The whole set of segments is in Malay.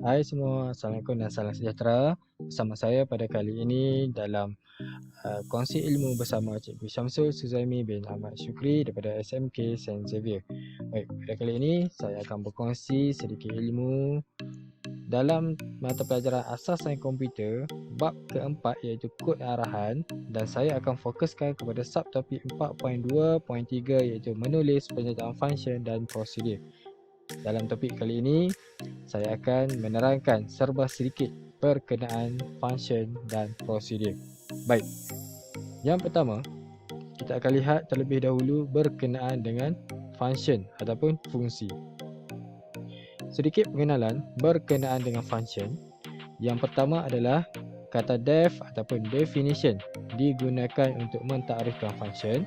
Hai semua, Assalamualaikum dan salam sejahtera. Bersama saya pada kali ini dalam kongsi ilmu bersama Cikgu Syamsul Suzaimi bin Ahmad Syukri daripada SMK Saint Xavier. Baik, pada kali ini saya akan berkongsi sedikit ilmu dalam mata pelajaran asas sains komputer bab keempat iaitu kod arahan, dan saya akan fokuskan kepada subtopik 4.2.3 iaitu menulis penyertaan function dan prosedur. Dalam topik kali ini, saya akan menerangkan serba sedikit berkenaan function dan prosedur. Baik, yang pertama, kita akan lihat terlebih dahulu berkenaan dengan function ataupun fungsi. Sedikit pengenalan berkenaan dengan function. Yang pertama adalah kata def ataupun definition digunakan untuk mentarifkan function.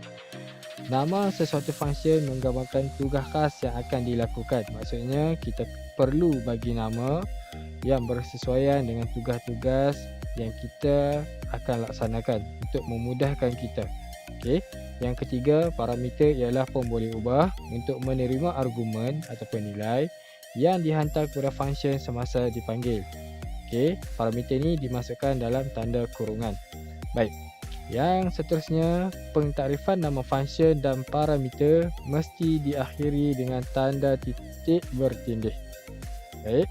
Nama sesuatu function menggambarkan tugas khas yang akan dilakukan. Maksudnya kita perlu bagi nama yang bersesuaian dengan tugas-tugas yang kita akan laksanakan untuk memudahkan kita. Okey. Yang ketiga, parameter ialah pemboleh ubah untuk menerima argumen ataupun nilai yang dihantar kepada function semasa dipanggil. Okey, parameter ini dimasukkan dalam tanda kurungan. Baik. Yang seterusnya, pengtakrifan nama function dan parameter mesti diakhiri dengan tanda titik bertindih. Baik.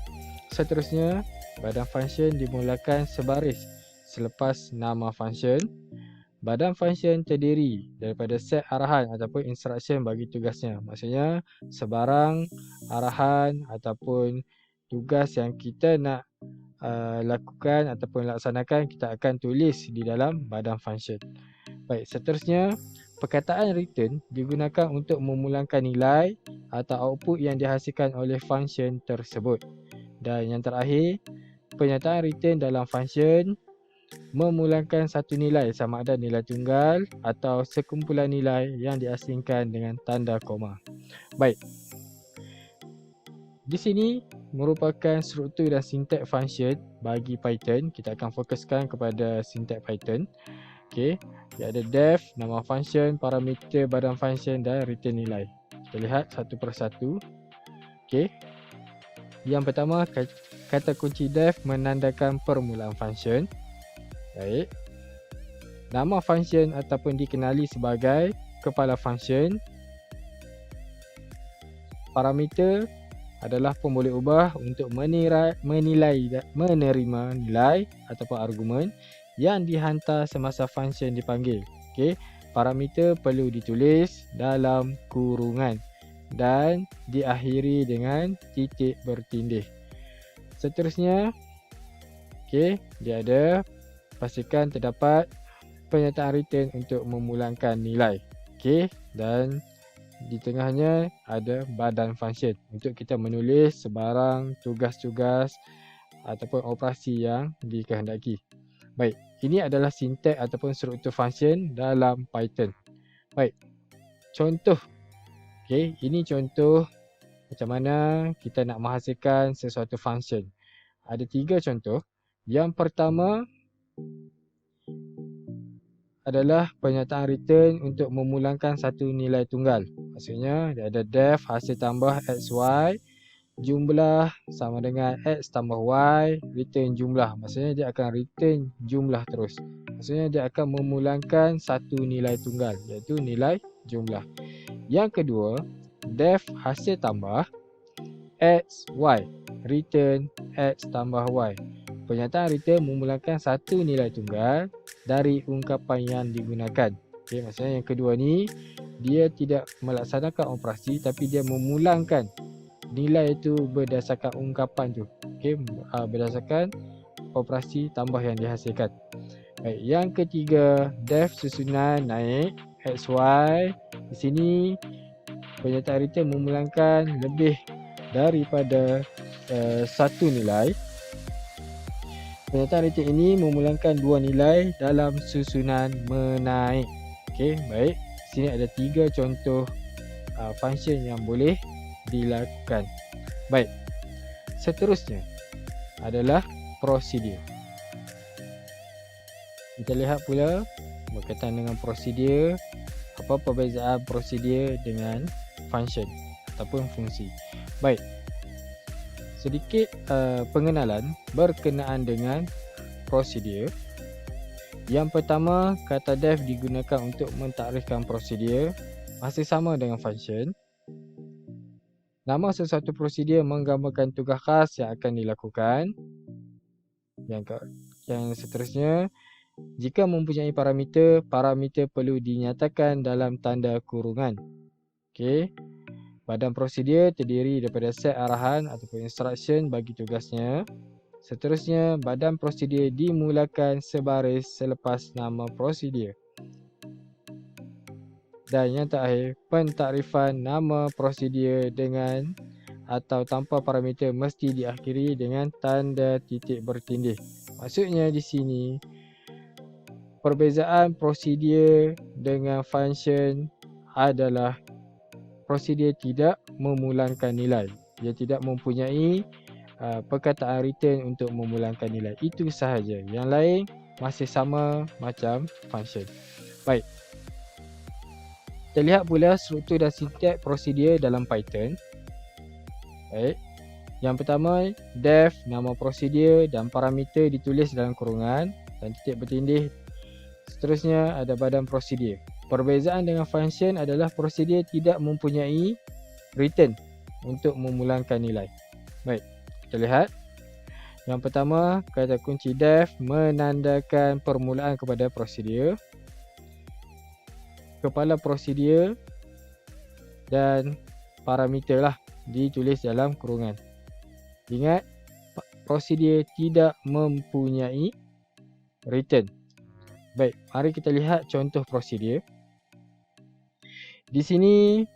Seterusnya, badan function dimulakan sebaris selepas nama function. Badan function terdiri daripada set arahan ataupun instruction bagi tugasnya. Maksudnya, sebarang arahan ataupun tugas yang kita nak lakukan ataupun laksanakan, kita akan tulis di dalam badan function. Baik, seterusnya perkataan return digunakan untuk memulangkan nilai atau output yang dihasilkan oleh function tersebut. Dan yang terakhir, pernyataan return dalam function memulangkan satu nilai sama ada nilai tunggal atau sekumpulan nilai yang diasingkan dengan tanda koma. Baik. Di sini merupakan struktur dan sinteks function bagi Python. Kita akan fokuskan kepada sinteks Python. Okey, dia ada def, nama function, parameter badan function dan return nilai. Kita lihat satu persatu. Okey. Yang pertama, kata kunci def menandakan permulaan function. Baik. Nama function ataupun dikenali sebagai kepala function. Parameter adalah pemboleh ubah untuk menerima nilai ataupun argumen yang dihantar semasa function dipanggil. Okey, parameter perlu ditulis dalam kurungan dan diakhiri dengan titik bertindih. Seterusnya, okey, dia ada pastikan terdapat pernyataan return untuk memulangkan nilai. Okey, dan di tengahnya ada badan function untuk kita menulis sebarang tugas-tugas ataupun operasi yang dikehendaki. Baik, ini adalah sinteks ataupun struktur function dalam Python. Baik, contoh. Okey, ini contoh macam mana kita nak menghasilkan sesuatu function. Ada 3 contoh. Yang pertama adalah pernyataan return untuk memulangkan satu nilai tunggal. Maksudnya dia ada def hasil tambah xy, jumlah sama dengan x tambah y, return jumlah. Maksudnya dia akan return jumlah terus. Maksudnya dia akan memulangkan satu nilai tunggal iaitu nilai jumlah. Yang kedua, def hasil tambah x, y, return x tambah y. Pernyataan return memulangkan satu nilai tunggal dari ungkapan yang digunakan. Okey, maksudnya yang kedua ni dia tidak melaksanakan operasi tapi dia memulangkan nilai itu berdasarkan ungkapan tu. Okey, berdasarkan operasi tambah yang dihasilkan. Baik, yang ketiga, def susunan naik xy. Di sini pernyataan return memulangkan lebih daripada satu nilai. Pernyataan return ini memulangkan dua nilai dalam susunan menaik. Okey, baik. Sini ada 3 contoh function yang boleh dilakukan. Baik. Seterusnya adalah prosedur. Kita lihat pula berkaitan dengan prosedur, apa perbezaan prosedur dengan function ataupun fungsi. Baik. sedikit pengenalan berkenaan dengan prosedur. Yang pertama, kata def digunakan untuk mentakrifkan prosedur, masih sama dengan function. Nama sesuatu prosedur menggambarkan tugas khas yang akan dilakukan. Yang seterusnya, jika mempunyai parameter, parameter perlu dinyatakan dalam tanda kurungan. Okey. Badan prosedur terdiri daripada set arahan ataupun instruction bagi tugasnya. Seterusnya, badan prosedur dimulakan sebaris selepas nama prosedur. Dan yang terakhir, pentakrifan nama prosedur dengan atau tanpa parameter mesti diakhiri dengan tanda titik bertindih. Maksudnya di sini, perbezaan prosedur dengan function adalah prosedur tidak memulangkan nilai. Dia tidak mempunyai perkataan return untuk memulangkan nilai. Itu sahaja. Yang lain masih sama macam function. Baik. Kita lihat pula struktur dan sintaks prosedur dalam Python. Baik. Yang pertama, def, nama prosedur dan parameter ditulis dalam kurungan dan titik bertindih. Seterusnya ada badan prosedur. Perbezaan dengan function adalah prosedur tidak mempunyai return untuk memulangkan nilai. Baik, kita lihat. Yang pertama, kata kunci def menandakan permulaan kepada prosedur. Kepala prosedur dan parameter lah ditulis dalam kurungan. Ingat, prosedur tidak mempunyai return. Baik, mari kita lihat contoh prosedur. Di sini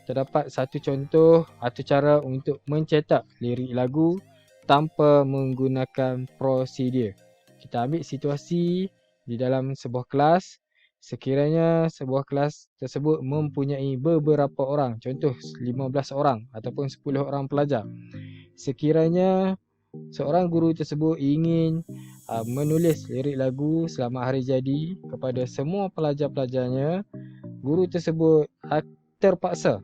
terdapat satu contoh atau cara untuk mencetak lirik lagu tanpa menggunakan prosedur. Kita ambil situasi di dalam sebuah kelas. Sekiranya sebuah kelas tersebut mempunyai beberapa orang, contoh 15 orang ataupun 10 orang pelajar. Sekiranya seorang guru tersebut ingin menulis lirik lagu Selamat Hari Jadi kepada semua pelajar-pelajarnya, guru tersebut terpaksa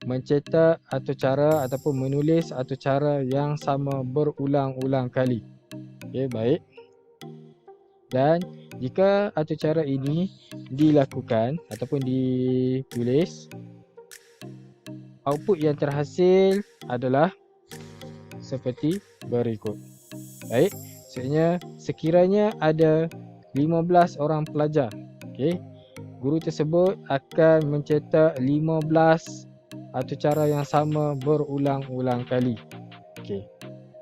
mencetak atau cara ataupun menulis atau cara yang sama berulang-ulang kali. Baik. Dan jika atau cara ini dilakukan ataupun ditulis, output yang terhasil adalah seperti berikut. Baik, maksudnya sekiranya ada 15 orang pelajar, guru tersebut akan mencetak 15 atau cara yang sama berulang-ulang kali.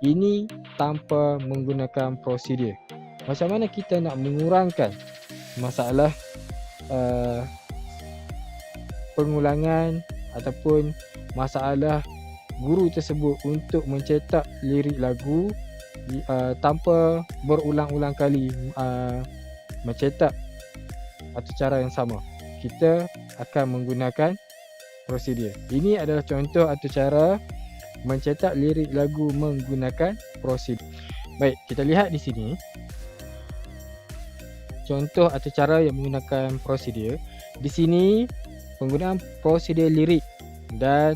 Ini tanpa menggunakan prosedur. Macam mana kita nak mengurangkan masalah pengulangan ataupun masalah guru tersebut untuk mencetak lirik lagu tanpa berulang-ulang kali mencetak atau cara yang sama? Kita akan menggunakan prosedur. Ini adalah contoh atau cara mencetak lirik lagu menggunakan prosedur. Baik, kita lihat di sini contoh atau cara yang menggunakan prosedur. Di sini penggunaan prosedur lirik dan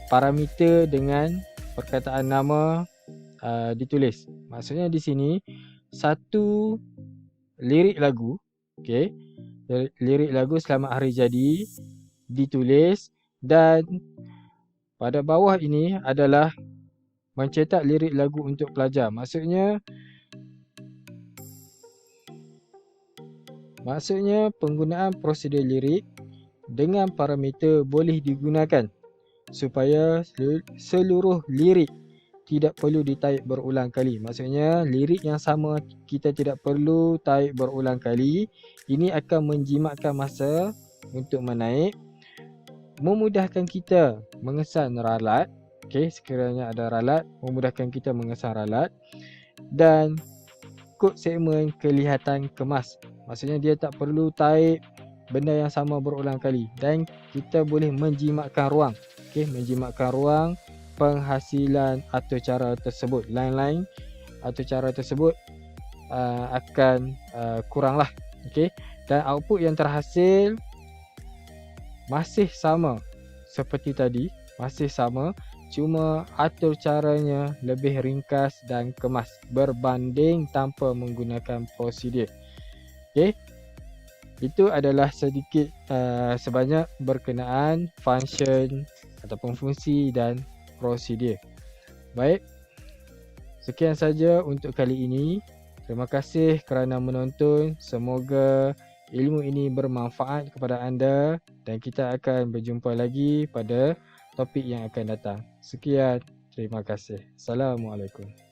parameter dengan perkataan nama ditulis. Maksudnya di sini satu lirik lagu, lirik lagu Selamat Hari Jadi ditulis dan pada bawah ini adalah mencetak lirik lagu untuk pelajar. Maksudnya penggunaan prosedur lirik dengan parameter boleh digunakan supaya seluruh lirik tidak perlu ditaip berulang kali. Maksudnya lirik yang sama kita tidak perlu taip berulang kali. Ini akan menjimatkan masa untuk menaip, memudahkan kita mengesan ralat. Sekiranya ada ralat, memudahkan kita mengesan ralat, dan kod segmen kelihatan kemas. Maksudnya dia tak perlu taip benda yang sama berulang kali dan kita boleh menjimatkan ruang. Menjimatkan ruang penghasilan atau cara tersebut. Lain-lain atau cara tersebut akan kuranglah. Dan output yang terhasil masih sama seperti tadi, masih sama. cuma atur caranya lebih ringkas dan kemas berbanding tanpa menggunakan prosedur. Okey, itu adalah sedikit sebanyak berkenaan function ataupun fungsi dan prosedur. Baik, sekian saja untuk kali ini. Terima kasih kerana menonton. Semoga ilmu ini bermanfaat kepada anda dan kita akan berjumpa lagi pada topik yang akan datang. Sekian, terima kasih. Assalamualaikum.